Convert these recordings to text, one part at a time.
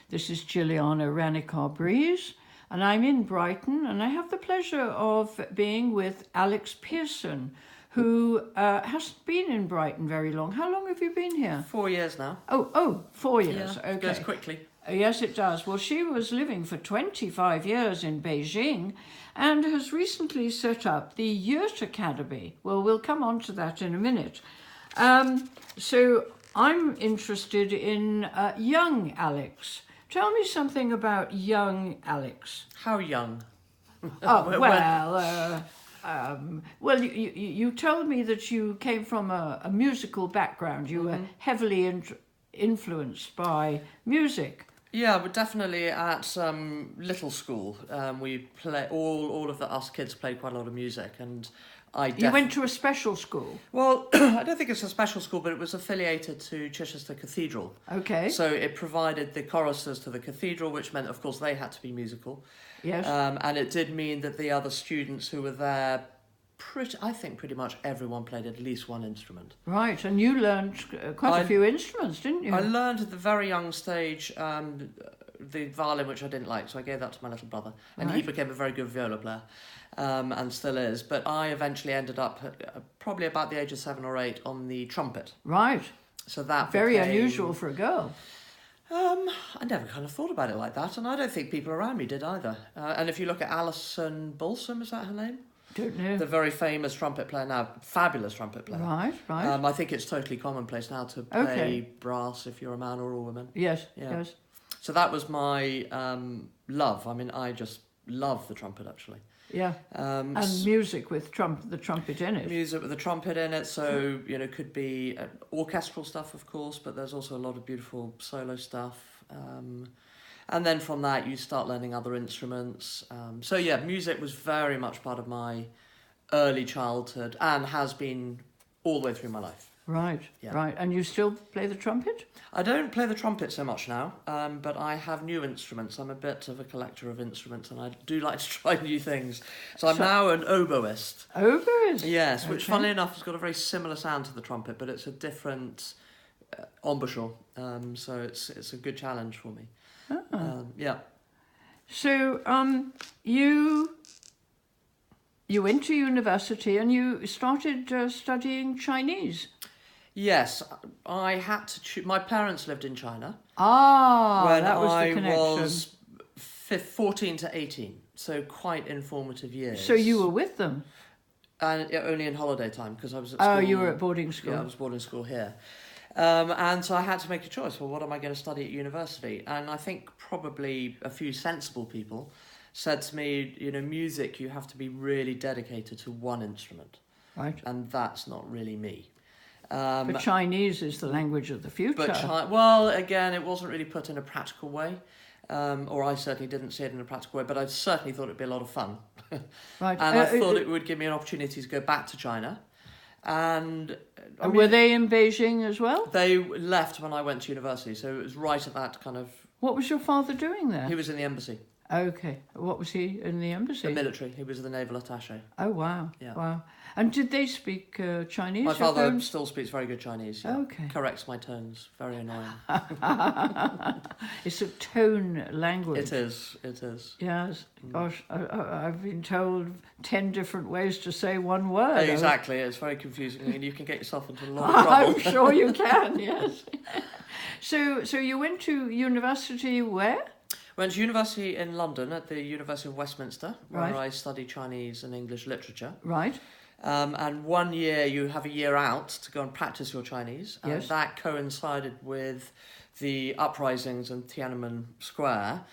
This is Jilliana Ranicar-Breese, and I'm in Brighton, and I have the pleasure of being with Alex Pearson, who hasn't been in Brighton very long. How long have you been here? 4 years now. Oh, 4 years. Yeah, Okay. it goes quickly. Yes, it does. Well, she was living for 25 years in Beijing and has recently set up the Yurt Academy. Well, we'll come on to that in a minute. So I'm interested in young Alex. Tell me something about young Alex. How young? Well, you told me that you came from a musical background. You were heavily influenced by music. Yeah, but definitely at little school, we play all of us kids played quite a lot of music, and You went to a special school. Well, I don't think it's a special school, but it was affiliated to Chichester Cathedral. Okay. So it provided the choristers to the cathedral, which meant, of course, they had to be musical. Yes. And it did mean that the other students who were there, I think pretty much everyone played at least one instrument. Right, and you learned quite a few instruments, didn't you? I learned at the very young stage the violin, which I didn't like, so I gave that to my little brother. And he became a very good viola player, and still is. But I eventually ended up, probably about the age of 7 or 8, on the trumpet. Right. So that Very unusual for a girl. I never kind of thought about it like that, and I don't think people around me did either. And if you look at Alison Balsam, is that her name? Don't know. The very famous trumpet player now, fabulous trumpet player. Right. I think it's totally commonplace now to play brass if you're a man or a woman. Yes. So that was my love. I mean, I just love the trumpet, actually. Yeah. And music with the trumpet in it. Music with the trumpet in it, so, could be orchestral stuff, of course, but there's also a lot of beautiful solo stuff. And then from that, you start learning other instruments. So yeah, music was very much part of my early childhood and has been all the way through my life. Right, right. And you still play the trumpet? I don't play the trumpet so much now, but I have new instruments. I'm a bit of a collector of instruments, and I do like to try new things. So I'm now an oboist. Oboist? Yes, which funnily enough has got a very similar sound to the trumpet, but it's a different embouchure. So it's a good challenge for me. Yeah. So you went to university and you started studying Chinese. Yes, I had to my parents lived in China. When that was the connection. I was 14 to 18, so quite informative years. So you were with them? And only in holiday time, because I was at school. Oh, you were at boarding school. Yeah, I was boarding school here. And so I had to make a choice. Well, what am I going to study at university? And I think probably a few sensible people said to me, music, you have to be really dedicated to one instrument. Right. And that's not really me. But Chinese is the language of the future. Well, again, it wasn't really put in a practical way. Or I certainly didn't see it in a practical way, but I certainly thought it'd be a lot of fun. Right. And I thought it would give me an opportunity to go back to China. And were they in Beijing as well? They left when I went to university, so it was right at that kind of... What was your father doing there? He was in the embassy. Okay. What was he in the embassy? The military. He was the naval attaché. Oh, wow. Yeah. Wow. And did they speak Chinese? My father still speaks very good Chinese. Yeah. Okay. Corrects my tones. Very annoying. It's a tone language. It is. Yes. Gosh, I've been told 10 different ways to say one word. Exactly. It's very confusing, and you can get yourself into a lot of trouble. I'm sure you can, yes. So you went to university where? Went to university in London at the University of Westminster, where I studied Chinese and English literature. Right. And 1 year, you have a year out to go and practice your Chinese. And that coincided with the uprisings in Tiananmen Square.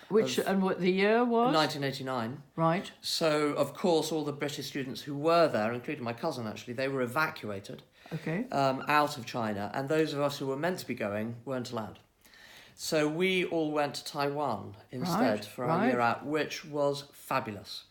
And what the year was? 1989. Right. So, of course, all the British students who were there, including my cousin actually, they were evacuated out of China. And those of us who were meant to be going weren't allowed. So we all went to Taiwan instead for our year out, which was fabulous.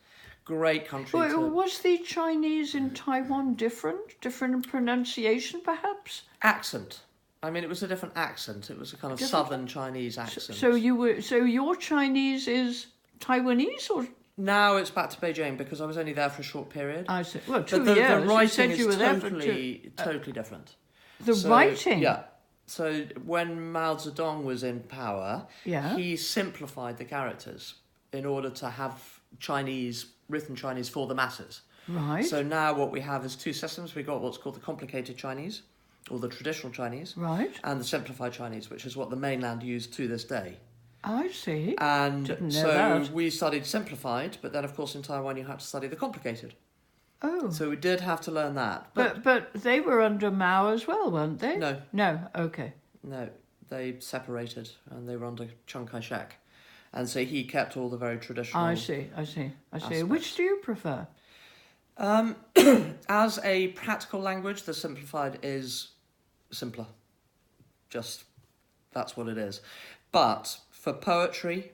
Great country. Was the Chinese in Taiwan different? Different in pronunciation, perhaps? Accent. I mean, it was a different accent. It was a kind of southern Chinese accent. So your Chinese is Taiwanese, or? Now it's back to Beijing because I was only there for a short period. I see. Well, but the writing is totally different. The writing? Yeah. So when Mao Zedong was in power, Yeah. he simplified the characters in order to have written Chinese for the masses. Right. So now what we have is two systems. We've got what's called the complicated Chinese, or the traditional Chinese, Right. and the simplified Chinese, which is what the mainland use to this day. I see. And Didn't know so that. we studied simplified, but then of course in Taiwan you had to study the complicated. Oh. So we did have to learn that. But they were under Mao as well, weren't they? No, No. Okay. no, they separated and they were under Chiang Kai-shek. And so he kept all the very traditional. I see. aspects. Which do you prefer? As a practical language, the simplified is simpler. Just, that's what it is. But for poetry,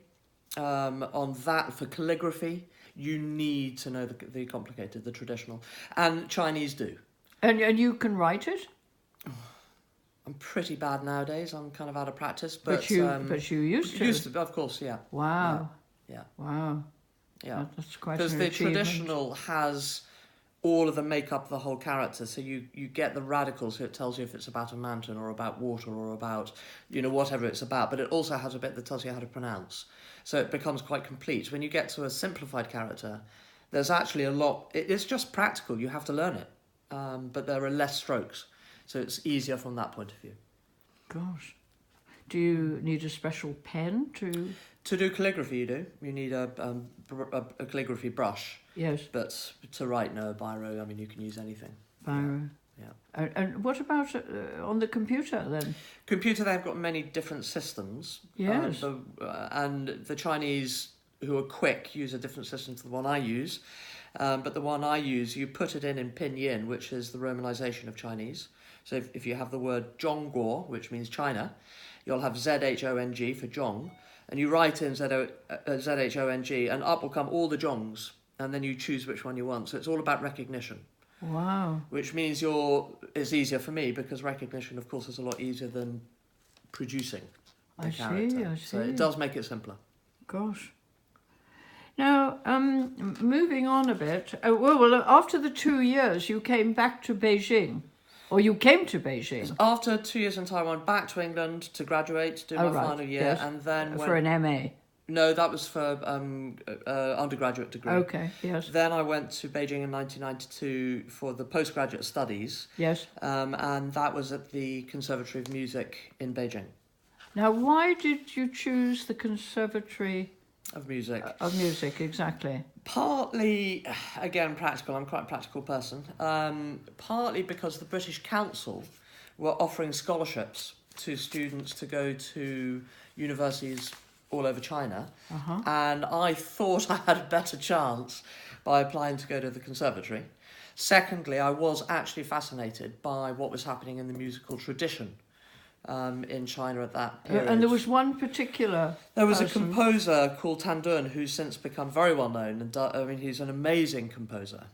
for calligraphy, you need to know the complicated, the traditional. And Chinese do. And you can write it? I'm pretty bad nowadays. I'm kind of out of practice. But you used to? Used to, of course, yeah. Wow. Yeah. Wow. Yeah. That's quite Because an the achievement. traditional has all of the make up the whole character. So you get the radicals, so it tells you if it's about a mountain or about water or about, whatever it's about. But it also has a bit that tells you how to pronounce. So it becomes quite complete. When you get to a simplified character, there's actually a lot. It's just practical. You have to learn it. But there are less strokes. So it's easier from that point of view. Gosh. Do you need a special pen to... To do calligraphy, you do. You need a calligraphy brush. Yes. But to write, no, biro. I mean, you can use anything. Biro. Yeah. And what about on the computer then? Computer, they've got many different systems. Yes. And the Chinese, who are quick, use a different system to the one I use. But the one I use, you put it in pinyin, which is the romanization of Chinese. So if you have the word Zhongguo, which means China, you'll have ZHONG for Zhong, and you write in ZHONG, and up will come all the Zhongs, and then you choose which one you want. So it's all about recognition. Wow. Which means it's easier for me, because recognition, of course, is a lot easier than producing the character. I see. So it does make it simpler. Gosh. Now, moving on a bit, well, after the 2 years, you came back to Beijing, or you came to Beijing. After 2 years in Taiwan, back to England to graduate, do my final year, yes. and then For an MA. No, that was for undergraduate degree. Okay, yes. Then I went to Beijing in 1992 for the postgraduate studies. Yes. And that was at the Conservatory of Music in Beijing. Now, why did you choose the Conservatory of Music? Exactly. Partly, again, practical. I'm quite a practical person. Partly because the British Council were offering scholarships to students to go to universities all over China, and I thought I had a better chance by applying to go to the conservatory. Secondly, I was actually fascinated by what was happening in the musical tradition in China at that period. And there was one particular There was person. a composer called Tan Dun who's since become very well known, and he's an amazing composer.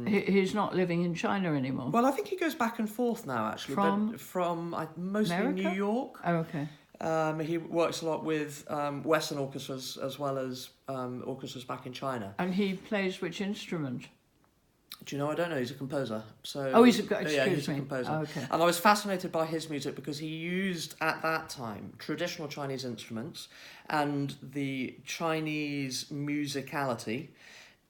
He's not living in China anymore. Well, I think he goes back and forth now, actually, but from mostly America? New York. Oh, okay. He works a lot with Western orchestras as well as orchestras back in China. And he plays which instrument? Do you know? I don't know. He's a composer. So He's a composer. Oh, okay. And I was fascinated by his music because he used at that time traditional Chinese instruments and the Chinese musicality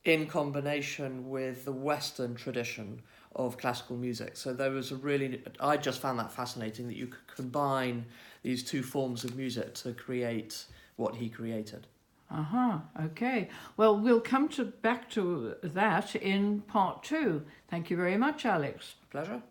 in combination with the Western tradition of classical music. So there was I just found that fascinating that you could combine these two forms of music to create what he created. Okay. Well, we'll come back to that in part 2. Thank you very much, Alex. Pleasure.